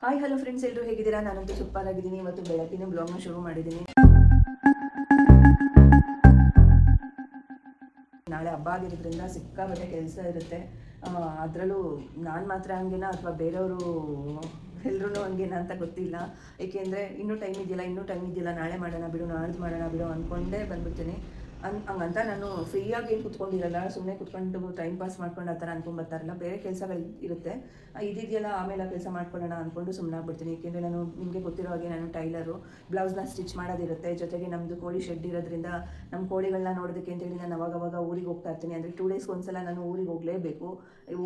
Hi hello friends, ಎಲ್ಲರೂ ಹೇಗಿದ್ದೀರಾ? ನಾನಂತೂ ಸೂಪರ್ ಆಗಿದ್ದೀನಿ. ಇವತ್ತು ಬೆಳಗ್ಗಿನ ಬ್ಲಾಗ್ನ ಶುರು ಮಾಡಿದ್ದೀನಿ. ನಾಳೆ ಹಬ್ಬ ಆಗಿರೋದ್ರಿಂದ ಸಿಕ್ಕಾಬಟ್ಟೆ ಕೆಲಸ ಇರುತ್ತೆ. ಅದರಲ್ಲೂ ನಾನು ಮಾತ್ರ ಹಂಗೇನಾ ಅಥವಾ ಬೇರೆಯವರು ಎಲ್ಲರೂ ಹಂಗೇನಾ ಅಂತ ಗೊತ್ತಿಲ್ಲ. ಏಕೆಂದರೆ ಇನ್ನೂ ಟೈಮ್ ಇದೆಯಲ್ಲ, ನಾಳೆ ಮಾಡೋಣ ಬಿಡು, ನಾಳ್ದು ಮಾಡೋಣ ಬಿಡು ಅಂದ್ಕೊಂಡೇ ಬಂದ್ಬಿಡ್ತೀನಿ. ಹಂಗಂತ ನಾನು ಫ್ರೀಯಾಗಿ ಏನು ಕುತ್ಕೊಂಡಿರಲ್ಲ, ಸುಮ್ಮನೆ ಕುತ್ಕೊಂಡು ಟೈಮ್ ಪಾಸ್ ಮಾಡ್ಕೊಂಡು ಆ ಥರ ಅನ್ಕೊಂಡ್ಬರ್ತಾರಲ್ಲ, ಬೇರೆ ಕೆಲಸಗಳು ಇರುತ್ತೆ. ಇದಿದೆಯಲ್ಲ ಆಮೇಲೆ ಆ ಕೆಲಸ ಮಾಡ್ಕೊಳ್ಳೋಣ ಅಂದ್ಕೊಂಡು ಸುಮ್ಮನಾಗ್ಬಿಡ್ತೀನಿ. ಏಕೆಂದರೆ ನಾನು ನಿಮಗೆ ಗೊತ್ತಿರೋ ಹಾಗೆ ನಾನು ಟೈಲರು, ಬ್ಲೌಸ್ನ ಸ್ಟಿಚ್ ಮಾಡೋದಿರುತ್ತೆ. ಜೊತೆಗೆ ನಮ್ಮದು ಕೋಳಿ ಶೆಡ್ ಇರೋದ್ರಿಂದ ನಮ್ಮ ಕೋಳಿಗಳನ್ನ ನೋಡೋದಕ್ಕೆ ಅಂತೇಳಿ ನಾನು ಅವಾಗವಾಗ ಊರಿಗೆ ಹೋಗ್ತಾ ಇರ್ತೀನಿ. ಅಂದರೆ 2 ಡೇಸ್ಗೆ ಒಂದ್ಸಲ ನಾನು ಊರಿಗೆ ಹೋಗಲೇಬೇಕು.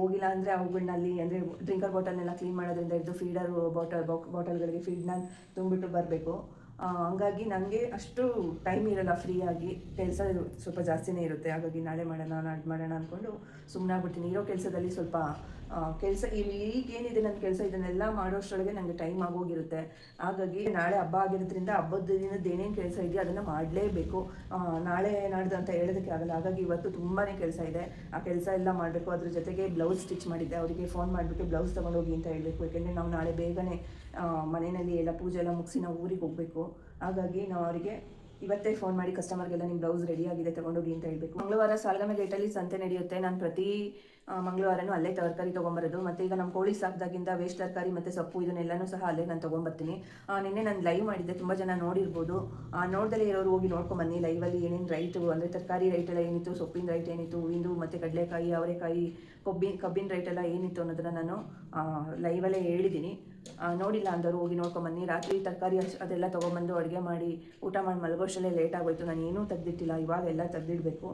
ಹೋಗಿಲ್ಲ ಅಂದರೆ ಅವುಗಳನ್ನ ಅಲ್ಲಿ ಅಂದರೆ ಡ್ರಿಂಕರ್ ಬಾಟಲ್ನೆಲ್ಲ ಕ್ಲೀನ್ ಮಾಡೋದ್ರಿಂದ ಹಿಡಿದು ಫೀಡರು ಬಾಟಲ್ಗಳಿಗೆ ಫೀಡ್ನ ತುಂಬಿಟ್ಟು ಬರಬೇಕು. ಹಂಗಾಗಿ ನನಗೆ ಅಷ್ಟು ಟೈಮ್ ಇರಲ್ಲ ಫ್ರೀಯಾಗಿ. ಕೆಲಸ ಸ್ವಲ್ಪ ಜಾಸ್ತಿನೇ ಇರುತ್ತೆ. ಹಾಗಾಗಿ ನಾಳೆ ಮಾಡೋಣ ನಾಡ್ದು ಮಾಡೋಣ ಅಂದ್ಕೊಂಡು ಸುಮ್ಮನಾಗ್ಬಿಡ್ತೀನಿ. ಇರೋ ಕೆಲಸದಲ್ಲಿ ಸ್ವಲ್ಪ ಕೆಲಸ ಈಗೇನಿದೆ ನನ್ನ ಕೆಲಸ, ಇದನ್ನೆಲ್ಲ ಮಾಡೋಷ್ಟರೊಳಗೆ ನನಗೆ ಟೈಮ್ ಆಗೋಗಿರುತ್ತೆ. ಹಾಗಾಗಿ ನಾಳೆ ಹಬ್ಬ ಆಗಿರೋದ್ರಿಂದ ಹಬ್ಬದ ದಿನದ ಏನೇನು ಕೆಲಸ ಇದೆಯೋ ಅದನ್ನು ಮಾಡಲೇಬೇಕು. ನಾಳೆ ನಾಡ್ದು ಅಂತ ಹೇಳೋದಕ್ಕೆ ಆಗಲ್ಲ. ಹಾಗಾಗಿ ಇವತ್ತು ತುಂಬಾ ಕೆಲಸ ಇದೆ. ಆ ಕೆಲಸ ಎಲ್ಲ ಮಾಡಬೇಕು. ಅದ್ರ ಜೊತೆಗೆ ಬ್ಲೌಸ್ ಸ್ಟಿಚ್ ಮಾಡಿದ್ದೆ. ಅವರಿಗೆ ಫೋನ್ ಮಾಡಿಬಿಟ್ಟು ಬ್ಲೌಸ್ ತೊಗೊಂಡೋಗಿ ಅಂತ ಹೇಳಬೇಕು. ಯಾಕೆಂದರೆ ನಾವು ನಾಳೆ ಬೇಗನೆ ಮನೆಯಲ್ಲಿ ಎಲ್ಲ ಪೂಜೆ ಎಲ್ಲ ಮುಗಿಸಿ ನಾವು ಊರಿಗೆ ಹೋಗಬೇಕು. ಹಾಗಾಗಿ ನಾವು ಅವರಿಗೆ ಇವತ್ತೇ ಫೋನ್ ಮಾಡಿ ಕಸ್ಟಮರ್ಗೆಲ್ಲ ನಿಮ್ಮ ಬ್ಲೌಸ್ ರೆಡಿ ಆಗಿದೆ ತೊಗೊಂಡೋಗಿ ಅಂತ ಹೇಳಬೇಕು. ಮಂಗಳವಾರ ಸಾಲ್ಗಾಮೆ ಗೇಟಲ್ಲಿ ಸಂತೆ ನಡೆಯುತ್ತೆ. ನಾನು ಪ್ರತಿ ಮಂಗಳವಾರನೂ ಅಲ್ಲೇ ತರಕಾರಿ ತೊಗೊಂಬರೋದು. ಮತ್ತು ಈಗ ನಮ್ಮ ಕೋಳಿ ಸಾಕಿದಾಗಿಂದ ವೇಸ್ಟ್ ತರಕಾರಿ ಮತ್ತು ಸೊಪ್ಪು ಇದನ್ನೆಲ್ಲನೂ ಸಹ ಅಲ್ಲೇ ನಾನು ತೊಗೊಂಬರ್ತೀನಿ. ನಿನ್ನೆ ನಾನು ಲೈವ್ ಮಾಡಿದ್ದೆ, ತುಂಬ ಜನ ನೋಡಿರ್ಬೋದು. ನೋಡ್ದಲೇ ಇರೋರು ಹೋಗಿ ನೋಡ್ಕೊಂಬನ್ನಿ. ಲೈವಲ್ಲಿ ಏನೇನು ರೈಟು ಅಂದರೆ ತರಕಾರಿ ರೈಟ್ ಎಲ್ಲ ಏನಿತ್ತು, ಸೊಪ್ಪಿನ ರೈಟ್ ಏನಿತ್ತು, ಹೂವಿಂದು ಮತ್ತು ಕಡಲೆಕಾಯಿ, ಅವರೆಕಾಯಿ, ಕಬ್ಬಿನ ರೈಟ್ ಎಲ್ಲ ಏನಿತ್ತು ಅನ್ನೋದನ್ನು ನಾನು ಲೈವಲ್ಲೇ ಹೇಳಿದ್ದೀನಿ. ನೋಡಿಲ್ಲ ಅಂದವರು ಹೋಗಿ ನೋಡ್ಕೊಂಬನ್ನಿ. ರಾತ್ರಿ ತರಕಾರಿ ಅದೆಲ್ಲ ತೊಗೊಂಬಂದು ಅಡುಗೆ ಮಾಡಿ ಊಟ ಮಾಡಿ ಮಲಗೋಷ್ಟಲ್ಲೇ ಲೇಟ್ ಆಗೋಯ್ತು. ನಾನು ಏನೂ ತೆಗ್ದಿಟ್ಟಿಲ್ಲ, ಇವಾಗೆಲ್ಲ ತೆಗ್ದಿಡಬೇಕು.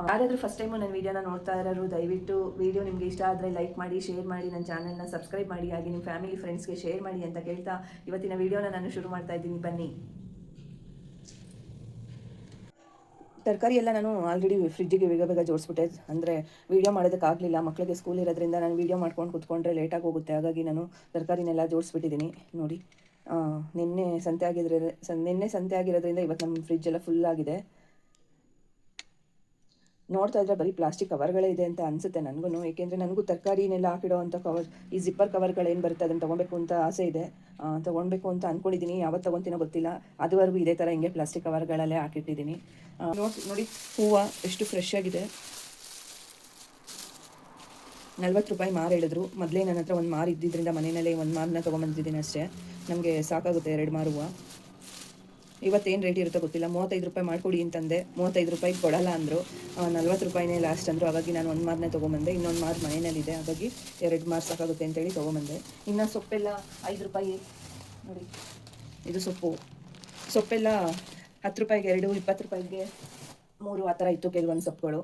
ಯಾರಾದರೂ ಫಸ್ಟ್ ಟೈಮು ನನ್ನ ವೀಡಿಯೋನ ನೋಡ್ತಾ ಇರೋರು ದಯವಿಟ್ಟು ವೀಡಿಯೋ ನಿಮಗೆ ಇಷ್ಟ ಆದರೆ ಲೈಕ್ ಮಾಡಿ, ಶೇರ್ ಮಾಡಿ, ನನ್ನ ಚಾನಲ್ನ ಸಬ್ಸ್ಕ್ರೈಬ್ ಮಾಡಿ, ಹಾಗೆ ನಿಮ್ಮ ಫ್ಯಾಮಿಲಿ ಫ್ರೆಂಡ್ಸ್ಗೆ ಶೇರ್ ಮಾಡಿ ಅಂತ ಕೇಳ್ತಾ ಇವತ್ತಿನ ವೀಡಿಯೋನ ನಾನು ಶುರು ಮಾಡ್ತಾ ಇದ್ದೀನಿ. ಬನ್ನಿ. ತರಕಾರಿ ಎಲ್ಲ ನಾನು ಆಲ್ರೆಡಿ ಫ್ರಿಜ್ಜಿಗೆ ಬೇಗ ಜೋಡಿಸ್ಬಿಟ್ಟೆ. ಅಂದರೆ ವೀಡಿಯೋ ಮಾಡೋದಕ್ಕಾಗಲಿಲ್ಲ, ಮಕ್ಕಳಿಗೆ ಸ್ಕೂಲ್ ಇರೋದ್ರಿಂದ ನಾನು ವೀಡಿಯೋ ಮಾಡ್ಕೊಂಡು ಕೂತ್ಕೊಂಡ್ರೆ ಲೇಟಾಗಿ ಹೋಗುತ್ತೆ. ಹಾಗಾಗಿ ನಾನು ತರಕಾರಿನೆಲ್ಲ ಜೋಡಿಸ್ಬಿಟ್ಟಿದ್ದೀನಿ. ನೋಡಿ, ನಿನ್ನೆ ಸಂತೆ ಆಗಿರೋದ್ರಿಂದ ಇವತ್ತು ನಮ್ಮ ಫ್ರಿಜ್ ಎಲ್ಲ ಫುಲ್ ಆಗಿದೆ. ನೋಡ್ತಾ ಇದ್ರೆ ಬರೀ ಪ್ಲಾಸ್ಟಿಕ್ ಕವರ್ಗಳೇ ಇದೆ ಅಂತ ಅನಿಸುತ್ತೆ ನನಗೂ. ಏಕೆಂದರೆ ನನಗೂ ತರಕಾರಿನೆಲ್ಲ ಹಾಕಿಡೋ ಅಂಥ ಕವರ್, ಈ ಜಿಪ್ಪರ್ ಕವರ್ಗಳೇನು ಬರುತ್ತೆ ಅದನ್ನು ತೊಗೊಬೇಕು ಅಂತ ಆಸೆ ಇದೆ. ತೊಗೊಳ್ಬೇಕು ಅಂತ ಅಂದ್ಕೊಂಡಿದ್ದೀನಿ. ಯಾವತ್ತು ತೊಗೊತೀನೋ ಗೊತ್ತಿಲ್ಲ. ಅದುವರೆಗೂ ಇದೇ ಥರ ಹಿಂಗೆ ಪ್ಲಾಸ್ಟಿಕ್ ಕವರ್ಗಳಲ್ಲೇ ಹಾಕಿಟ್ಟಿದ್ದೀನಿ. ನೋಡಿ ಹೂವು ಎಷ್ಟು ಫ್ರೆಶ್ ಆಗಿದೆ. 40 ರೂಪಾಯಿ ಮಾರು ಹೇಳಿದ್ರು. ಮೊದಲೇ ನನ್ನ ಹತ್ರ ಒಂದು ಮಾರು ಇದ್ದಿದ್ದರಿಂದ ಮನೆಯಲ್ಲೇ ಒಂದು ಮಾರನ್ನ ತೊಗೊಂಬಂದಿದ್ದೀನಿ ಅಷ್ಟೇ. ನಮಗೆ ಸಾಕಾಗುತ್ತೆ 2 ಮಾರು ಹೂವು. ಇವತ್ತೇನು ರೇಟ್ ಇರುತ್ತೋ ಗೊತ್ತಿಲ್ಲ. 35 ರೂಪಾಯಿ ಮಾಡಿಕೊಡಿ ಅಂತಂದೆ. 35 ರೂಪಾಯಿಗೆ ಕೊಡಲ್ಲ ಅಂದರು. 40 ರೂಪಾಯಿನೇ ಲಾಸ್ಟ್ ಅಂದರು. ಹಾಗಾಗಿ ನಾನು ಒಂದು ಮಾರನ್ನೇ ತೊಗೊಂಬಂದೆ. ಇನ್ನೊಂದು ಮಾರು ಮನೆಯಲ್ಲಿದೆ, ಹಾಗಾಗಿ 2 ಮಾರು ಸಾಕಾಗುತ್ತೆ ಅಂತೇಳಿ ತೊಗೊಂಬಂದೆ. ಇನ್ನು ಸೊಪ್ಪೆಲ್ಲ 5 ರೂಪಾಯಿ. ನೋಡಿ, ಇದು ಸೊಪ್ಪೆಲ್ಲ 10 ರೂಪಾಯಿಗೆ 2, 20 ರೂಪಾಯಿಗೆ 3 ಆ ಥರ ಇತ್ತು ಕೆಲವೊಂದು ಸೊಪ್ಪುಗಳು.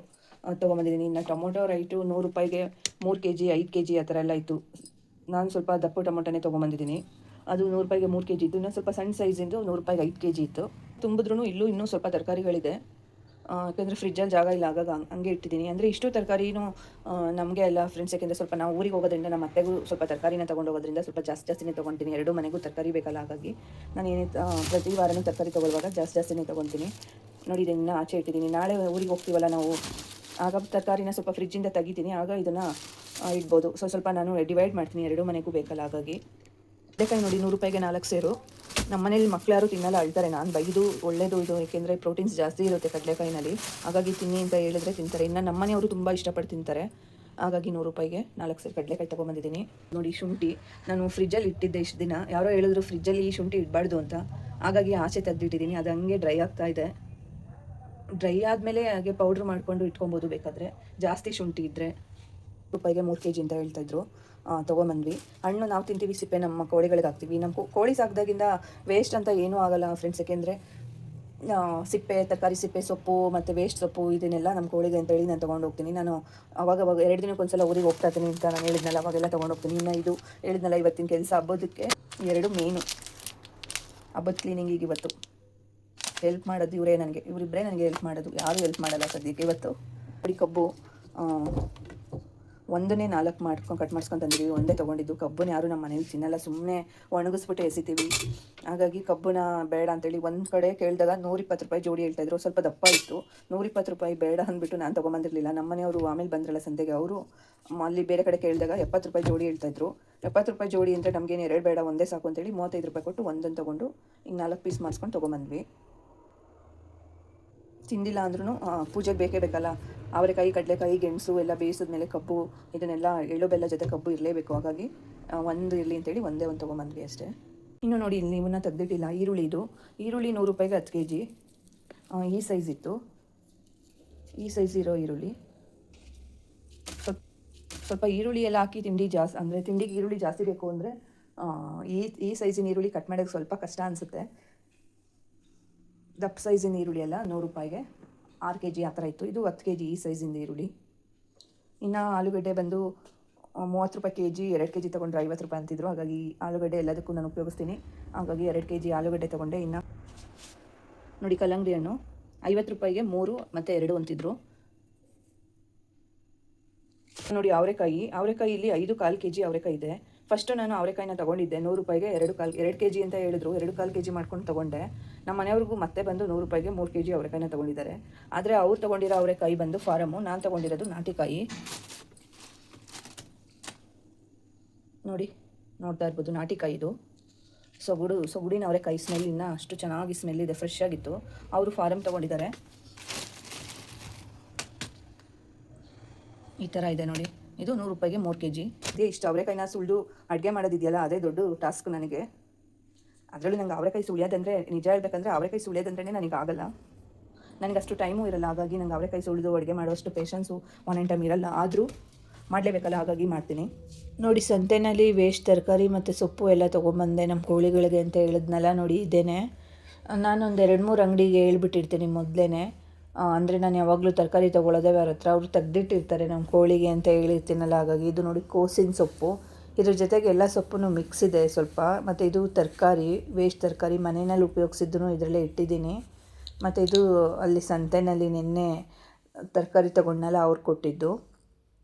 ತೊಗೊಂಬಂದಿದ್ದೀನಿ. ಇನ್ನು ಟೊಮೊಟೊ ರೈಟು 100 ರೂಪಾಯಿಗೆ 3 kg, 5 kg ಆ ಥರ ಎಲ್ಲ ಇತ್ತು. ನಾನು ಸ್ವಲ್ಪ ದಪ್ಪ ಟೊಮೊಟೊನೇ ತೊಗೊಂಬಂದಿದ್ದೀನಿ. ಅದು 100 ರೂಪಾಯಿಗೆ 3 kg ಇತ್ತು. ಇನ್ನೊಂದು ಸ್ವಲ್ಪ ಸಣ್ಣ ಸೈಜಿಂದು 100 ರೂಪಾಯಿಗೆ 5 kg ಇತ್ತು. ತುಂಬಿದ್ರೂ ಇನ್ನೂ ಸ್ವಲ್ಪ ತರಕಾರಿಗಳಿದೆ. ಯಾಕೆಂದರೆ ಫ್ರಿಜ್ಜಲ್ಲಿ ಜಾಗ ಇಲ್ಲ, ಆಗಾಗ ಹಂಗೆ ಇಟ್ಟಿದ್ದೀನಿ. ಅಂದರೆ ಇಷ್ಟು ತರಕಾರಿನೂ ನಮಗೆ ಎಲ್ಲ ಫ್ರೆಂಡ್ಸ್. ಯಾಕೆಂದರೆ ಸ್ವಲ್ಪ ನಾವು ಊರಿಗೆ ಹೋಗೋದ್ರಿಂದ ನಮ್ಮ ಅತ್ತೆಗೂ ಸ್ವಲ್ಪ ತರಕಾರಿನ ತೊಗೊಂಡು ಹೋಗೋದ್ರಿಂದ ಸ್ವಲ್ಪ ಜಾಸ್ತಿನೇ ತೊಗೊತೀನಿ. 2 ಮನೆಗೂ ತರಕಾರಿ ಬೇಕಲ್ಲ, ಹಾಗಾಗಿ ನಾನು ಪ್ರತಿ ವಾರನೂ ತರಕಾರಿ ತೊಗೊಳ್ಳುವಾಗ ಜಾಸ್ತಿನೇ ತೊಗೊತೀನಿ. ನೋಡಿ, ಇದನ್ನು ಆಚೆ ಇಟ್ಟಿದ್ದೀನಿ. ನಾಳೆ ಊರಿಗೆ ಹೋಗ್ತೀವಲ್ಲ ನಾವು, ಆಗ ತರಕಾರಿನ ಸ್ವಲ್ಪ ಫ್ರಿಜ್ಜಿಂದ ತೆಗಿತೀನಿ. ಆಗ ಇದನ್ನು ಇಡ್ಬೋದು. ಸ್ವಲ್ಪ ನಾನು ಡಿವೈಡ್ ಮಾಡ್ತೀನಿ, 2 ಮನೆಗೂ ಬೇಕಲ್ಲ, ಹಾಗಾಗಿ. ಕಡಲೆಕಾಯಿ ನೋಡಿ 100 ರೂಪಾಯಿಗೆ 4 ಸೇರು. ನಮ್ಮ ಮನೇಲಿ ಮಕ್ಳು ಯಾರು ತಿನ್ನಲ್ಲ, ಅಳ್ತಾರೆ. ನಾನು ಬೈದು ಒಳ್ಳೇದು ಇದು, ಏಕೆಂದರೆ ಪ್ರೋಟೀನ್ಸ್ ಜಾಸ್ತಿ ಇರುತ್ತೆ ಕಡಲೆಕಾಯಿನಲ್ಲಿ. ಹಾಗಾಗಿ ತಿನ್ನಿ ಅಂತ ಹೇಳಿದ್ರೆ ತಿಂತಾರೆ. ಇನ್ನು ನಮ್ಮ ಮನೆಯವರು ತುಂಬ ಇಷ್ಟಪಟ್ಟು ತಿಂತಾರೆ. ಹಾಗಾಗಿ 100 ರೂಪಾಯಿಗೆ 4 ಸೇರು ಕಡಲೆಕಾಯಿ ತೊಗೊಂಬಂದಿದ್ದೀನಿ. ನೋಡಿ, ಶುಂಠಿ ನಾನು ಫ್ರಿಜ್ಜಲ್ಲಿ ಇಟ್ಟಿದ್ದೆ ಇಷ್ಟು ದಿನ. ಯಾರೋ ಹೇಳಿದ್ರು ಫ್ರಿಜ್ಜಲ್ಲಿ ಶುಂಠಿ ಇಡಬಾರ್ದು ಅಂತ, ಹಾಗಾಗಿ ಆಚೆ ತೆಗೆದಿಟ್ಟಿದ್ದೀನಿ. ಅದು ಹಂಗೆ ಡ್ರೈ ಆಗ್ತಾ ಇದೆ. ಡ್ರೈ ಆದಮೇಲೆ ಹಾಗೆ ಪೌಡ್ರ್ ಮಾಡಿಕೊಂಡು ಇಟ್ಕೊಬೋದು ಬೇಕಾದರೆ. ಜಾಸ್ತಿ ಶುಂಠಿ ಇದ್ದರೆ ರೂಪಾಯಿಗೆ 3 kg ಅಂತ ಹೇಳ್ತಾಯಿದ್ರು. ತೊಗೊಂಬಂದ್ವಿ. ಹಣ್ಣು ನಾವು ತಿಂತೀವಿ, ಸಿಪ್ಪೆ ನಮ್ಮ ಕೋಳಿಗಳಿಗೆ ಹಾಕ್ತೀವಿ. ನಮ್ಮ ಕೋಳಿ ಸಾಕಿದಾಗಿಂದ ವೇಸ್ಟ್ ಅಂತ ಏನೂ ಆಗೋಲ್ಲ ಫ್ರೆಂಡ್ಸ್. ಯಾಕೆಂದರೆ ಸಿಪ್ಪೆ, ತರಕಾರಿ ಸಿಪ್ಪೆ, ಸೊಪ್ಪು ಮತ್ತು ವೇಸ್ಟ್ ಸೊಪ್ಪು ಇದನ್ನೆಲ್ಲ ನಮ್ಮ ಕೋಳಿಗೆ ಅಂತೇಳಿ ನಾನು ತೊಗೊಂಡು ಹೋಗ್ತೀನಿ. ನಾನು ಅವಾಗ 2 ದಿನಕ್ಕೊಂದ್ಸಲ ಊರಿಗೆ ಹೋಗ್ತಾ ಇರ್ತೀನಿ ಅಂತ ನಾನು ಹೇಳಿದ್ನಲ್ಲ, ಅವಾಗೆಲ್ಲ ತೊಗೊಂಡು ಹೋಗ್ತೀನಿ. ಇನ್ನು ಇದು ಹೇಳಿದ್ನಲ್ಲ, ಇವತ್ತಿನ ಕೆಲಸ ಹಬ್ಬದಕ್ಕೆ 2 ಮೇನು. ಹಬ್ಬದ ಕ್ಲೀನಿಂಗಿಗೆ ಇವತ್ತು ಹೆಲ್ಪ್ ಮಾಡೋದು ಇವರಿಬ್ಬರೇ ನನಗೆ ಹೆಲ್ಪ್ ಮಾಡೋದು. ಯಾರೂ ಹೆಲ್ಪ್ ಮಾಡಲ್ಲ ಸದ್ಯಕ್ಕೆ ಇವತ್ತು. ನೋಡಿ, ಕಬ್ಬು ಒಂದನ್ನೇ 4 ಕಟ್ ಮಾಡ್ಸ್ಕೊಂಡು ತಂದಿದ್ದೀವಿ. ಒಂದೇ ತೊಗೊಂಡಿದ್ದು. ಕಬ್ಬನ್ನ ಯಾರು ನಮ್ಮ ಮನೇಲಿ ತಿನ್ನಲ್ಲ, ಸುಮ್ಮನೆ ಒಣಗಿಸ್ಬಿಟ್ಟು ಎಸಿತೀವಿ. ಹಾಗಾಗಿ ಕಬ್ಬನ್ನ ಬೇಡ ಅಂತೇಳಿ ಒಂದು ಕಡೆ ಕೇಳಿದಾಗ 120 ರೂಪಾಯಿ ಜೋಡಿ ಹೇಳ್ತಾಯಿದ್ರು. ಸ್ವಲ್ಪ ದಪ್ಪ ಇತ್ತು. 120 ರೂಪಾಯಿ ಬೇಡ ಅಂದ್ಬಿಟ್ಟು ನಾನು ತೊಗೊಂಬಂದಿರಲಿಲ್ಲ. ನಮ್ಮ ಮನೆಯವರು ಆಮೇಲೆ ಬಂದ್ರಲ್ಲ ಸಂತೆಗೆ, ಅವರು ಅಲ್ಲಿ ಬೇರೆ ಕಡೆ ಕೇಳಿದಾಗ 70 ರೂಪಾಯಿ ಜೋಡಿ ಹೇಳ್ತಾಯಿದ್ರು. 70 ರೂಪಾಯಿ ಜೋಡಿ ಅಂದರೆ ನಮಗೇನು 2 ಬೇಡ, ಒಂದೇ ಸಾಕು ಅಂತೇಳಿ 35 ರೂಪಾಯಿ ಕೊಟ್ಟು ಒಂದನ್ನು ತೊಗೊಂಡು ಈಗ 4 ಪೀಸ್ ಮಾಡಿಸ್ಕೊಂಡು ತೊಗೊಂಬಂದ್ವಿ. ತಿಂದಿಲ್ಲ ಅಂದ್ರೂ ಪೂಜೆಗೆ ಬೇಕೇ ಬೇಕಲ್ಲ. ಅವರೆಕಾಯಿ, ಕಡಲೆಕಾಯಿ, ಗೆಣಸು ಎಲ್ಲ ಬೇಯಿಸಿದ್ಮೇಲೆ ಕಬ್ಬು, ಇದನ್ನೆಲ್ಲ ಎಳ್ಳು ಬೆಲ್ಲ ಜೊತೆ ಕಬ್ಬು ಇರಲೇಬೇಕು. ಹಾಗಾಗಿ ಒಂದು ಇರಲಿ ಅಂತೇಳಿ ಒಂದೇ ಒಂದು ತೊಗೊಂಬಂದ್ವಿ ಅಷ್ಟೇ. ಇನ್ನು ನೋಡಿ, ಇಲ್ಲಿ ಇವನ್ನ ತೆಗ್ದಿಟ್ಟಿಲ್ಲ. ಈರುಳ್ಳಿ 100 ರೂಪಾಯಿಗೆ 10 kg. ಈ ಸೈಜ್ ಇತ್ತು. ಈ ಸೈಜ್ ಇರೋ ಈರುಳ್ಳಿ. ಸ್ವಲ್ಪ ಈರುಳ್ಳಿ ಎಲ್ಲ ಹಾಕಿ ತಿಂಡಿ ಜಾಸ್ತಿ, ಅಂದರೆ ತಿಂಡಿಗೆ ಈರುಳ್ಳಿ ಜಾಸ್ತಿ ಬೇಕು ಅಂದರೆ ಈ ಸೈಜಿನ ಈರುಳ್ಳಿ ಕಟ್ ಮಾಡೋಕ್ಕೆ ಸ್ವಲ್ಪ ಕಷ್ಟ ಅನಿಸುತ್ತೆ. ದಪ್ಪ ಸೈಜಿನ ಈರುಳ್ಳಿ ಎಲ್ಲ 100 ರೂಪಾಯಿಗೆ 6 kg ಆ ಥರ ಇತ್ತು. ಇದು 10 kg ಈ ಸೈಜಿಂದ ಈರುಳ್ಳಿ. ಇನ್ನು ಆಲೂಗಡ್ಡೆ ಬಂದು 30 ರೂಪಾಯಿ kg, 2 kg ತೊಗೊಂಡ್ರೆ 50 ರೂಪಾಯಿ ಅಂತಿದ್ರು. ಹಾಗಾಗಿ ಆಲೂಗಡ್ಡೆ ಎಲ್ಲದಕ್ಕೂ ನಾನು ಉಪಯೋಗಿಸ್ತೀನಿ. ಹಾಗಾಗಿ 2 kg ಆಲೂಗಡ್ಡೆ ತೊಗೊಂಡೆ. ಇನ್ನು ನೋಡಿ, ಕಲ್ಲಂಗಡಿ ಹಣ್ಣು 50 ರೂಪಾಯಿಗೆ 3 ಮತ್ತು 2 ಅಂತಿದ್ರು. ನೋಡಿ, ಅವರೆಕಾಯಿ ಇಲ್ಲಿ 5 kg ಅವರೆಕಾಯಿ ಇದೆ. ಫಸ್ಟು ನಾನು ಅವರೆಕಾಯಿನ ತೊಗೊಂಡಿದ್ದೆ 100 ರೂಪಾಯಿಗೆ 2 kg ಅಂತ ಹೇಳಿದ್ರು. 2 kg ಮಾಡ್ಕೊಂಡು ತೊಗೊಂಡೆ. ನಮ್ಮ ಮನೆಯವ್ರಿಗೂ ಮತ್ತೆ ಬಂದು 100 ರೂಪಾಯಿಗೆ 3 kg ಅವರೆಕಾಯಿನ ತೊಗೊಂಡಿದ್ದಾರೆ. ಆದರೆ ಅವ್ರು ತೊಗೊಂಡಿರೋ ಅವರೆಕಾಯಿ ಬಂದು ಫಾರಮ್ಮು, ನಾನು ತೊಗೊಂಡಿರೋದು ನಾಟಿಕಾಯಿ. ನೋಡಿ, ನೋಡ್ತಾ ಇರ್ಬೋದು, ನಾಟಿಕಾಯಿದು ಸೊಗುಡಿನ ಅವರೆಕಾಯಿ. ಸ್ಮೆಲ್ ಇನ್ನೂ ಅಷ್ಟು ಚೆನ್ನಾಗಿ ಸ್ಮೆಲ್ ಇದೆ, ಫ್ರೆಶ್ ಆಗಿತ್ತು. ಅವರು ಫಾರಮ್ ತೊಗೊಂಡಿದ್ದಾರೆ. ಈ ಥರ ಇದೆ ನೋಡಿ. ಇದು 100 ರೂಪಾಯಿಗೆ 3 kg. ಇದೇ ಇಷ್ಟು ಅವರೆಕಾಯಿನ ಸುಲಿದು ಅಡುಗೆ ಮಾಡೋದಿದೆಯಲ್ಲ, ಅದೇ ದೊಡ್ಡ ಟಾಸ್ಕ್ ನನಗೆ. ಅದರಲ್ಲೂ ನಂಗೆ ಅವರೆಕಾಯಿ ಸುಳಿಯೋದಂದರೆ, ನಿಜ ಹೇಳ್ಬೇಕಂದ್ರೆ ಅವರೆಕಾಯಿ ಸುಳಿಯೋದಂದ್ರೆ ನನಗೆ ಆಗಲ್ಲ. ನನಗೆ ಅಷ್ಟು ಟೈಮು ಇರಲ್ಲ. ಹಾಗಾಗಿ ನಂಗೆ ಅವರೆಕಾಯಿ ಸುಳಿದು ಅಡುಗೆ ಮಾಡೋಷ್ಟು ಪೇಷನ್ಸು ಒಂದೊಂದು ಟೈಮ್ ಇರಲ್ಲ. ಆದರೂ ಮಾಡಲೇಬೇಕಲ್ಲ, ಹಾಗಾಗಿ ಮಾಡ್ತೀನಿ. ನೋಡಿ, ಸಂತೆಯಲ್ಲಿ ವೇಸ್ಟ್ ತರಕಾರಿ ಮತ್ತು ಸೊಪ್ಪು ಎಲ್ಲ ತೊಗೊಂಬಂದೆ ನಮ್ಮ ಕೋಳಿಗಳಿಗೆ ಅಂತ ಹೇಳಿದ್ನಲ್ಲ. ನೋಡಿ, ಇದೇನೆ. ನಾನೊಂದು 2-3 ಅಂಗಡಿಗೆ ಹೇಳ್ಬಿಟ್ಟಿರ್ತೀನಿ ಮೊದಲೇ. ಅಂದರೆ ನಾನು ಯಾವಾಗಲೂ ತರಕಾರಿ ತೊಗೊಳ್ಳೋದೇ ಅವ್ರ ಹತ್ರ. ಅವರು ತೆಗ್ದಿಟ್ಟಿರ್ತಾರೆ ನಮ್ಮ ಕೋಳಿಗೆ ಅಂತ ಹೇಳಿರ್ತೀನಲ್ಲ. ಹಾಗಾಗಿ ಇದು ನೋಡಿ, ಕೋಸಿನ ಸೊಪ್ಪು. ಇದ್ರ ಜೊತೆಗೆ ಎಲ್ಲ ಸೊಪ್ಪು ಮಿಕ್ಸ್ ಇದೆ ಸ್ವಲ್ಪ. ಮತ್ತು ಇದು ತರಕಾರಿ, ವೇಸ್ಟ್ ತರಕಾರಿ ಮನೆಯಲ್ಲಿ ಉಪಯೋಗಿಸಿದ್ದನ್ನು ಇದರಲ್ಲೇ ಇಟ್ಟಿದ್ದೀನಿ. ಮತ್ತು ಇದು ಅಲ್ಲಿ ಸಂತೆಯಲ್ಲಿ ನಿನ್ನೆ ತರಕಾರಿ ತೊಗೊಂಡನಲ್ಲ, ಅವ್ರು ಕೊಟ್ಟಿದ್ದು.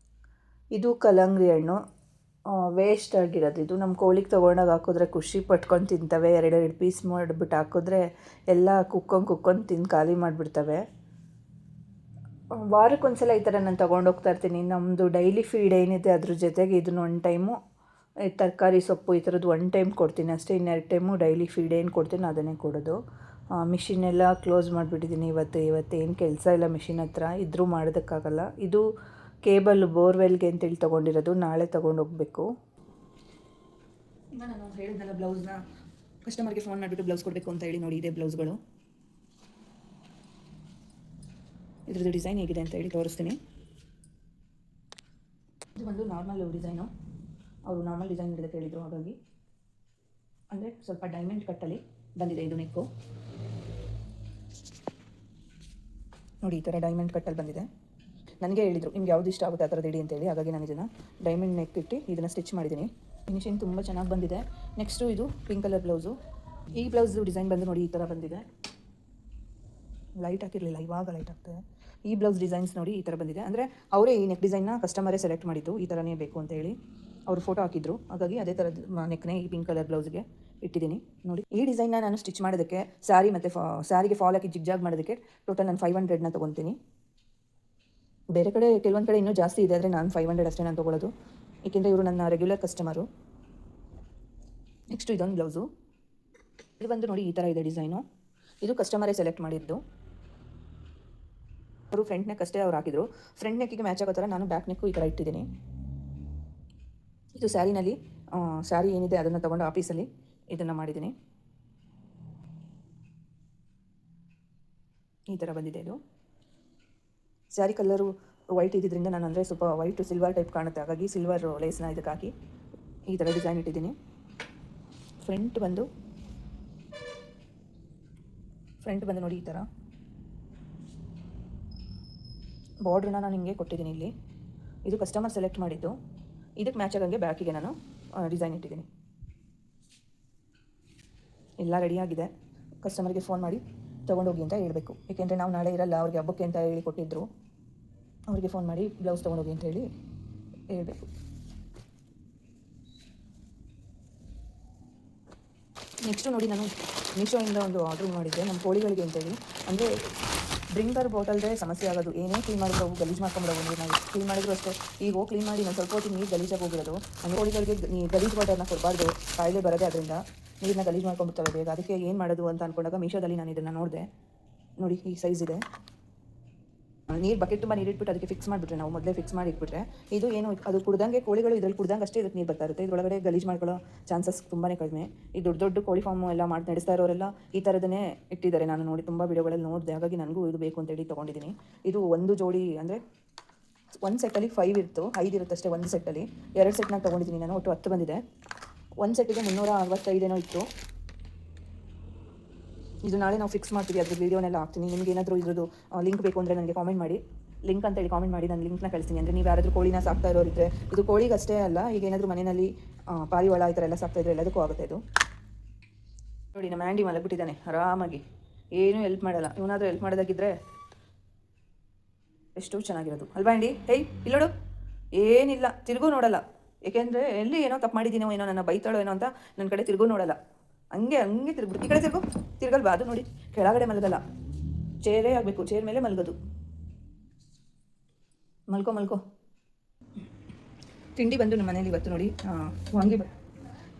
ಇದು ಕಲ್ಲಂಗಡಿ ಹಣ್ಣು, ವೇಸ್ಟ್ ಆಗಿರೋದು. ಇದು ನಮ್ಮ ಕೋಳಿಗೆ ತೊಗೊಂಡಾಗ ಹಾಕಿದ್ರೆ ಖುಷಿ ಪಟ್ಕೊಂಡು ತಿಂತವೆ. 2 ಪೀಸ್ ಮಾಡಿಬಿಟ್ಟು ಹಾಕಿದ್ರೆ ಎಲ್ಲ ಕುಕ್ಕೊಂಡು ತಿಂದು ಖಾಲಿ ಮಾಡಿಬಿಡ್ತವೆ. ವಾರಕ್ಕೊಂದ್ಸಲ ಈ ಥರ ನಾನು ತೊಗೊಂಡೋಗ್ತಾ ಇರ್ತೀನಿ. ನಮ್ಮದು ಡೈಲಿ ಫೀಡ್ ಏನಿದೆ ಅದ್ರ ಜೊತೆಗೆ ಇದನ್ನು 1 ಟೈಮು ತರಕಾರಿ ಸೊಪ್ಪು ಈ ಥರದ್ದು 1 ಟೈಮ್ ಕೊಡ್ತೀನಿ ಅಷ್ಟೇ. 2 ಟೈಮು ಡೈಲಿ ಫೀಡ್ ಏನು ಕೊಡ್ತೀನಿ ಅದನ್ನೇ ಕೊಡೋದು. ಮಿಷಿನೆಲ್ಲ ಕ್ಲೋಸ್ ಮಾಡಿಬಿಟ್ಟಿದ್ದೀನಿ ಇವತ್ತೇನು ಕೆಲಸ ಇಲ್ಲ ಮಿಷಿನ್ ಹತ್ರ. ಇದ್ರೂ ಮಾಡೋದಕ್ಕಾಗಲ್ಲ. ಇದು ಕೇಬಲ್ ಬೋರ್ವೆಲ್ಗೆ ಅಂತೇಳಿ ತೊಗೊಂಡಿರೋದು. ನಾಳೆ ತೊಗೊಂಡೋಗ್ಬೇಕು. ನಾನು ಹೇಳಿದ್ನಲ್ಲ, ಬ್ಲೌಸ್ನ ಕಸ್ಟಮರ್ಗೆ ಫೋನ್ ಮಾಡಿಬಿಟ್ಟು ಬ್ಲೌಸ್ ಕೊಡಬೇಕು ಅಂತ ಹೇಳಿ. ನೋಡಿ, ಇದೆ ಬ್ಲೌಸ್ಗಳು. ಇದ್ರದ್ದು ಡಿಸೈನ್ ಹೇಗಿದೆ ಅಂತ ಹೇಳಿ ತೋರಿಸ್ತೀನಿ. ಇದು ಒಂದು ನಾರ್ಮಲ್ ಡಿಸೈನು. ಅವರು ನಾರ್ಮಲ್ ಡಿಸೈನ್ ಹಿಡಿದಕ್ಕೆ ಹೇಳಿದರು. ಹಾಗಾಗಿ ಅಂದರೆ ಸ್ವಲ್ಪ ಡೈಮಂಡ್ ಕಟ್ಟಲ್ಲಿ ಬಂದಿದೆ ಇದು ನೆಕ್ಕು. ನೋಡಿ, ಈ ಥರ ಡೈಮಂಡ್ ಕಟ್ಟಲ್ಲಿ ಬಂದಿದೆ. ನನಗೆ ಹೇಳಿದರು, ನಿಮ್ಗೆ ಯಾವುದು ಇಷ್ಟ ಆಗುತ್ತೆ ಆ ಥರದ್ದು ಇಡಿ ಅಂತೇಳಿ. ಹಾಗಾಗಿ ನಾನು ಇದನ್ನು ಡೈಮಂಡ್ ನೆಕ್ ಇಟ್ಟು ಇದನ್ನು ಸ್ಟಿಚ್ ಮಾಡಿದ್ದೀನಿ. ಫಿನಿಶಿಂಗ್ ತುಂಬ ಚೆನ್ನಾಗಿ ಬಂದಿದೆ. ನೆಕ್ಸ್ಟು ಇದು ಪಿಂಕ್ ಕಲರ್ ಬ್ಲೌಸು. ಈ ಬ್ಲೌಸು ಡಿಸೈನ್ ಬಂದು ನೋಡಿ, ಈ ಥರ ಬಂದಿದೆ. ಲೈಟ್ ಹಾಕಿರಲಿಲ್ಲ, ಇವಾಗ ಲೈಟ್ ಆಗ್ತದೆ. ಈ ಬ್ಲೌಸ್ ಡಿಸೈನ್ಸ್ ನೋಡಿ ಈ ಥರ ಬಂದಿದೆ. ಅಂದರೆ ಅವರೇ ಈ ನೆಕ್ ಡಿಸೈನ್ನ ಕಸ್ಟಮರೇ ಸೆಲೆಕ್ಟ್ ಮಾಡಿದ್ದು, ಈ ಥರನೇ ಬೇಕು ಅಂತ ಹೇಳಿ ಅವರು ಫೋಟೋ ಹಾಕಿದ್ರು. ಹಾಗಾಗಿ ಅದೇ ಥರದ ನೆಕ್ನೇ ಈ ಪಿಂಕ್ ಕಲರ್ ಬ್ಲೌಸ್ಗೆ ಇಟ್ಟಿದ್ದೀನಿ. ನೋಡಿ, ಈ ಡಿಸೈನ್ನ ನಾನು ಸ್ಟಿಚ್ ಮಾಡೋದಕ್ಕೆ ಸ್ಯಾರಿ ಮತ್ತು ಸ್ಯಾರಿಗೆ ಫಾಲ್ ಹಾಕಿ ಜಿಗ್ಜಾಗ್ ಮಾಡೋದಕ್ಕೆ ಟೋಟಲ್ ನಾನು 500ನ ತೊಗೊತೀನಿ. ಬೇರೆ ಕಡೆ ಕೆಲವೊಂದು ಕಡೆ ಇನ್ನೂ ಜಾಸ್ತಿ ಇದೆ, ಆದರೆ ನಾನು 500 ಅಷ್ಟೇ ನಾನು ತೊಗೊಳ್ಳೋದು. ಏಕೆಂದರೆ ಇವರು ನನ್ನ ರೆಗ್ಯುಲರ್ ಕಸ್ಟಮರು. ನೆಕ್ಸ್ಟು ಇದೊಂದು ಬ್ಲೌಸು. ಇದು ಬಂದು ನೋಡಿ, ಈ ಥರ ಇದೆ ಡಿಸೈನು. ಇದು ಕಸ್ಟಮರೇ ಸೆಲೆಕ್ಟ್ ಮಾಡಿದ್ದು. ಅವರು ಫ್ರಂಟ್ ನೆಕ್ ಅಷ್ಟೇ ಅವ್ರು ಹಾಕಿದ್ರು. ಫ್ರಂಟ್ ನೆಕ್ಕಿಗೆ ಮ್ಯಾಚ್ ಆಗೋ ಥರ ನಾನು ಬ್ಯಾಕ್ ನೆಕ್ಕು ಈ ಥರ ಇಟ್ಟಿದ್ದೀನಿ. ಇದು ಸ್ಯಾರಿನಲ್ಲಿ ಸ್ಯಾರಿ ಏನಿದೆ ಅದನ್ನು ತೊಗೊಂಡು ಆಫೀಸಲ್ಲಿ ಇದನ್ನು ಮಾಡಿದ್ದೀನಿ. ಈ ಥರ ಬಂದಿದೆ ಇದು. ಸ್ಯಾರಿ ಕಲರು ವೈಟ್ ಇದ್ದಿದ್ದರಿಂದ ನಾನು ಅಂದರೆ ಸ್ವಲ್ಪ ವೈಟು ಸಿಲ್ವರ್ ಟೈಪ್ ಕಾಣುತ್ತೆ. ಹಾಗಾಗಿ ಸಿಲ್ವರ್ ಲೇಸ್ನ ಇದಕ್ಕೆ ಹಾಕಿ ಈ ಥರ ಡಿಸೈನ್ ಇಟ್ಟಿದ್ದೀನಿ. ಫ್ರಂಟ್ ಬಂದು ನೋಡಿ ಈ ಥರ ಬಾರ್ಡ್ರನ್ನ ನಾನು ಹಿಂಗೆ ಕೊಟ್ಟಿದ್ದೀನಿ ಇಲ್ಲಿ. ಇದು ಕಸ್ಟಮರ್ ಸೆಲೆಕ್ಟ್ ಮಾಡಿದ್ದು. ಇದಕ್ಕೆ ಮ್ಯಾಚ್ ಆಗಂಗೆ ಬ್ಯಾಕಿಗೆ ನಾನು ಡಿಸೈನ್ ಇಟ್ಟಿದ್ದೀನಿ. ಎಲ್ಲ ರೆಡಿಯಾಗಿದೆ. ಕಸ್ಟಮರ್ಗೆ ಫೋನ್ ಮಾಡಿ ತೊಗೊಂಡೋಗಿ ಅಂತ ಹೇಳಬೇಕು. ಏಕೆಂದರೆ ನಾವು ನಾಳೆ ಇರಲ್ಲ, ಅವ್ರಿಗೆ ಹಬ್ಬಕ್ಕೆ ಅಂತ ಹೇಳಿ ಕೊಟ್ಟಿದ್ದರು. ಅವರಿಗೆ ಫೋನ್ ಮಾಡಿ ಬ್ಲೌಸ್ ತೊಗೊಂಡೋಗಿ ಅಂತ ಹೇಳಿ ಹೇಳ್ಬೇಕು. ನೆಕ್ಸ್ಟು ನೋಡಿ, ನಾನು ಮೀಶೋಯಿಂದ ಒಂದು ಆರ್ಡ್ರ್ ಮಾಡಿದ್ದೆ ನಮ್ಮ ಕೋಳಿಗಳಿಗೆ ಅಂತೇಳಿ. ಅಂದರೆ ಡ್ರಿಂಕರ್ ಬಾಟಲ್ದೇ ಸಮಸ್ಯೆ ಆಗೋದು. ಏನೇ ಕ್ಲೀನ್ ಮಾಡಿದ್ರು ಅವು ಗಲೀಜು ಮಾಡ್ಕೊಂಬಿಡೋದು. ನೀರು ನಾವು ಕ್ಲೀನ್ ಮಾಡಿದ್ರು ಅಷ್ಟೇ. ಈಗ ಕ್ಲೀನ್ ಮಾಡಿ ನಾನು ಸ್ವಲ್ಪ ಹೊತ್ತಿಗೆ ನೀರು ಗಲೀಜಾಗಿ ಹೋಗಿರೋದು. ನಮ್ಮ ಕೋಳಿಗಳಿಗೆ ಗಲೀಜು ಬಾಟಲ್ನ ಕೊಡಬಾರ್ದು, ಕಾಯಿಲೆ ಬರೋದೇ ಅದರಿಂದ. ನೀರನ್ನ ಗಲೀಜು ಮಾಡ್ಕೊಂಡ್ಬಿಡ್ತವೆ ಬೇಗ. ಅದಕ್ಕೆ ಏನು ಮಾಡೋದು ಅಂತ ಅಂದ್ಕೊಂಡಾಗ ಮೀಶೋದಲ್ಲಿ ನಾನು ಇದನ್ನು ನೋಡಿದೆ. ನೋಡಿ, ಈ ಸೈಜ್ ಇದೆ. ನೀರು ಬಕೆಟ್ ತುಂಬ ನೀರು ಇಟ್ಬಿಟ್ಟು ಅದಕ್ಕೆ ಫಿಕ್ಸ್ ಮಾಡಿಬಿಟ್ರೆ, ನಾವು ಮೊದಲೇ ಫಿಕ್ಸ್ ಮಾಡಿ ಇಟ್ಬಿಟ್ರೆ ಇದು ಏನು ಅದು ಕುಡ್ದಂಗೆ ಕೋಳಿಗಳು ಇದ್ರಲ್ಲಿ ಕುಡ್ದಂಗೆ ಅಷ್ಟೇ ಇದಕ್ಕೆ ನೀರು ಬರ್ತಾ ಇರುತ್ತೆ. ಇದರೊಳಗಡೆ ಗಲೀಜು ಮಾಡ್ಕೊಳ್ಳೋ ಚಾನ್ಸಸ್ ತುಂಬಾ ಕಡಿಮೆ. ಈ ದೊಡ್ಡ ದೊಡ್ಡ ಕೋಳಿ ಫಾರ್ಮು ಎಲ್ಲ ನಡೆಸ್ತಾ ಇರೋರೆಲ್ಲ ಈ ಥರದನ್ನೇ ಇಟ್ಟಿದ್ದಾರೆ. ನಾನು ನೋಡಿ ತುಂಬ ವಿಡಿಯೋಗಳಲ್ಲಿ ನೋಡಿದೆ, ಹಾಗಾಗಿ ನನಗೂ ಇದು ಬೇಕು ಅಂತೇಳಿ ತೊಗೊಂಡಿದ್ದೀನಿ. ಇದು ಒಂದು ಜೋಡಿ ಅಂದರೆ ಒಂದು ಸೆಟ್ಟಲ್ಲಿ 5 ಇರುತ್ತೆ ಅಷ್ಟೇ. ಒಂದು ಸೆಟ್ಟಲ್ಲಿ 2 ಸೆಟ್ನ ತೊಗೊಂಡಿದ್ದೀನಿ ನಾನು. ಒಟ್ಟು 10 ಬಂದಿದೆ. ಒಂದು ಸೆಟ್ಟಿಗೆ 365 ಏನೋ ಇತ್ತು. ಇದು ನಾಳೆ ನಾವು ಫಿಕ್ಸ್ ಮಾಡ್ತೀವಿ. ಅದ್ರ ವೀಡಿಯೋನೆಲ್ಲ ಹಾಕ್ತೀನಿ. ನಿಮ್ಗೆ ಏನಾದರೂ ಇದ್ರದ್ದು ಲಿಂಕ್ ಬೇಕು ಅಂದರೆ ನನಗೆ ಕಾಮೆಂಟ್ ಮಾಡಿ, ಲಿಂಕ್ ಅಂತೇಳಿ ಕಾಮೆಂಟ್ ಮಾಡಿ, ನಾನು ಲಿಂಕ್ನ ಕಳಿಸ್ತೀನಿ. ಅಂದರೆ ನೀವು ಯಾರಾದರೂ ಕೋಳಿನ ಸಾಕ್ತಾ ಇರೋರಿದ್ರೆ, ಇದು ಕೋಳಿಗೆ ಅಷ್ಟೇ ಅಲ್ಲ, ಈಗ ಏನಾದರೂ ಮನೆಯಲ್ಲಿ ಪಾರಿವಾಳ ಈ ಥರ ಎಲ್ಲ ಸಾಕ್ತಾ ಇದ್ರೆ ಎಲ್ಲದಕ್ಕೂ ಆಗುತ್ತೆ ಇದು. ನೋಡಿ, ನಮ್ಮ ಆ್ಯಂಡಿ ಮಲಗಿಬಿಟ್ಟಿದ್ದಾನೆ ಆರಾಮಾಗಿ, ಏನೂ ಹೆಲ್ಪ್ ಮಾಡಲ್ಲ. ಇವನಾದರೂ ಹೆಲ್ಪ್ ಮಾಡೋದಾಗಿದ್ದರೆ ಎಷ್ಟು ಚೆನ್ನಾಗಿರೋದು ಅಲ್ವಾ ಆ್ಯಂಡಿ? ಹೇಯ್ ಇಲ್ಲೋಡು, ಏನಿಲ್ಲ, ತಿರುಗೂ ನೋಡಲ್ಲ. ಏಕೆಂದರೆ ಎಲ್ಲಿ ಏನೋ ತಪ್ಪು ಮಾಡಿದ್ದೀನೋ ಏನೋ, ನನ್ನ ಬೈತಾಳೋ ಏನೋ ಅಂತ ನನ್ನ ಕಡೆ ತಿರುಗೂ ನೋಡಲ್ಲ. ಹಂಗೆ ತಿರುಗ್ಬಿಟ್ಟು ಈ ಕಡೆ ತಿರ್ಗಲ್ವಾ? ಅದು ನೋಡಿ, ಕೆಳಗಡೆ ಮಲಗಲ್ಲ, ಚೇರೇ ಆಗಬೇಕು, ಚೇರ್ ಮೇಲೆ ಮಲಗೋದು. ಮಲ್ಕೋ. ತಿಂಡಿ ಬಂದು ನಮ್ಮ ಮನೇಲಿ ಇವತ್ತು ನೋಡಿ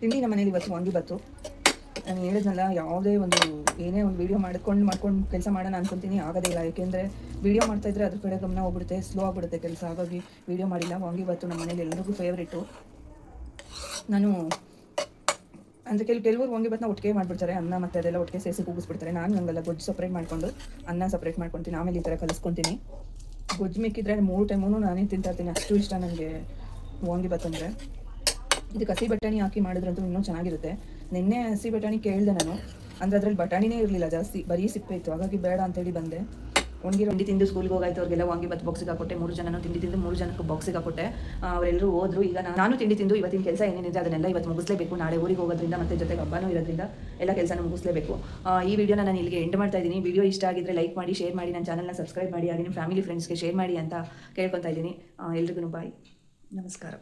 ತಿಂಡಿ ನಮ್ಮ ಮನೇಲಿ ಇವತ್ತು ವಾಂಗಿಬಾತು. ನಾನು ಹೇಳಿದ್ನಲ್ಲ, ಯಾವುದೇ ಏನೇ ಒಂದು ವೀಡಿಯೋ ಮಾಡ್ಕೊಂಡು ಕೆಲಸ ಮಾಡೋಣ ಅನ್ಕೊತೀನಿ, ಆಗೋದೇ ಇಲ್ಲ. ಏಕೆಂದರೆ ವೀಡಿಯೋ ಮಾಡ್ತಾಯಿದ್ರೆ ಅದ್ರ ಕಡೆ ಗಮನ ಹೋಗ್ಬಿಡುತ್ತೆ, ಸ್ಲೋ ಆಗಿಬಿಡುತ್ತೆ ಕೆಲಸ. ಹಾಗಾಗಿ ವೀಡಿಯೋ ಮಾಡಿಲ್ಲ. ವಾಂಗಿಬಾತು ನಮ್ಮ ಮನೇಲಿ ಎಲ್ಲರಿಗೂ ಫೇವ್ರೇಟು. ನಾನು ಅಂದರೆ ಕೆಲವರು ವಾಂಗಿಬಾತನ್ನ ಒಟ್ಟಿಗೆ ಮಾಡಿಬಿಡ್ತಾರೆ, ಅನ್ನ ಮತ್ತು ಅದೆಲ್ಲ ಒಟ್ಟಿಗೆ ಸೇರಿಸಿ ಕೂಗಿಸ್ಬಿಡ್ತಾರೆ. ನಾನು ಹಂಗಲ್ಲ, ಗೊಜ್ಜು ಸಪ್ರೇಟ್ ಮಾಡಿಕೊಂಡು ಅನ್ನ ಸಪ್ರೇಟ್ ಮಾಡ್ಕೊತೀನಿ, ಆಮೇಲೆ ಈ ಥರ ಕಲಿಸ್ಕೊತೀನಿ. ಗೊಜ್ಜು ಮಿಕ್ಕಿದ್ರೆ 3 ಟೈಮೂ ನಾನೇ ತಿಂತಾಯಿರ್ತೀನಿ, ಅಷ್ಟು ಇಷ್ಟ ನನಗೆ ವಾಂಗಿಬಾತ್ ಅಂದರೆ. ಇದಕ್ಕೆ ಹಸಿ ಬಟಾಣಿ ಹಾಕಿ ಮಾಡಿದ್ರಂತೂ ಇನ್ನೂ ಚೆನ್ನಾಗಿರುತ್ತೆ. ನಿನ್ನೆ ಹಸಿ ಬಟಾಣಿ ಕೇಳಿದೆ ನಾನು, ಅಂದರೆ ಅದರಲ್ಲಿ ಬಟಾಣಿನೇ ಇರಲಿಲ್ಲ ಜಾಸ್ತಿ, ಬರೀ ಸಿಪ್ಪೆ ಇತ್ತು. ಹಾಗಾಗಿ ಬೇಡ ಅಂತೇಳಿ ಬಂದೆ. ತಿಂಡಿ ತಿಂದು ಸ್ಕೂಲ್ಗೆ ಹೋಗಾಯ್ತು. ಅವ್ರಿಗೆಲ್ಲ ವಾಂಗಿಬಾತ್ ಬಾಕ್ಸಿಗೆ ಹಾಕೊಟ್ಟೆ. 3 ಜನನೂ ತಿಂಡಿ ತಿಂದು 3 ಜನಕ್ಕೆ ಬಾಕ್ಸಿಗೆ ಹಾಕೊಟ್ಟೆ. ಅವರೆಲ್ಲರೂ ಹೋದ್ರು. ಈಗ ನಾನು ತಿಂಡಿ ತಿಂದು ಇವತ್ತಿನ ಕೆಲಸ ಏನೇನಿದೆ ಅದನ್ನೆಲ್ಲ ಇವತ್ತು ಮುಗಿಸ್ಲೇಬೇಕು. ನಾಳೆ ಊರಿಗೆ ಹೋಗೋದ್ರಿಂದ ಮತ್ತು ಜೊತೆಗೆ ಹಬ್ಬನೂ ಇರೋದ್ರಿಂದ ಎಲ್ಲ ಕೆಲಸನ ಮುಗಿಸ್ಲೇಬೇಕು. ಈ ವಿಡಿಯೋನ ನಾನು ಇಲ್ಲಿಗೆ ಎಂಡ್ ಮಾಡ್ತಾ ಇದ್ದೀನಿ. ವಿಡಿಯೋ ಇಷ್ಟ ಆಗಿದ್ರೆ ಲೈಕ್ ಮಾಡಿ, ಶೇರ್ ಮಾಡಿ, ನನ್ನ ಚಾನಲ್ನ ಸಬ್ಸ್ಕ್ರೈಬ್ ಮಾಡಿ, ಹಾಗೆ ನಿಮ್ಮ ಫ್ಯಾಮಿಲಿ ಫ್ರೆಂಡ್ಸ್ಗೆ ಶೇರ್ ಮಾಡಿ ಅಂತ ಕೇಳ್ಕೊತಾ ಇದ್ದೀನಿ. ಎಲ್ರಿಗೂ ಬಾಯ್, ನಮಸ್ಕಾರ.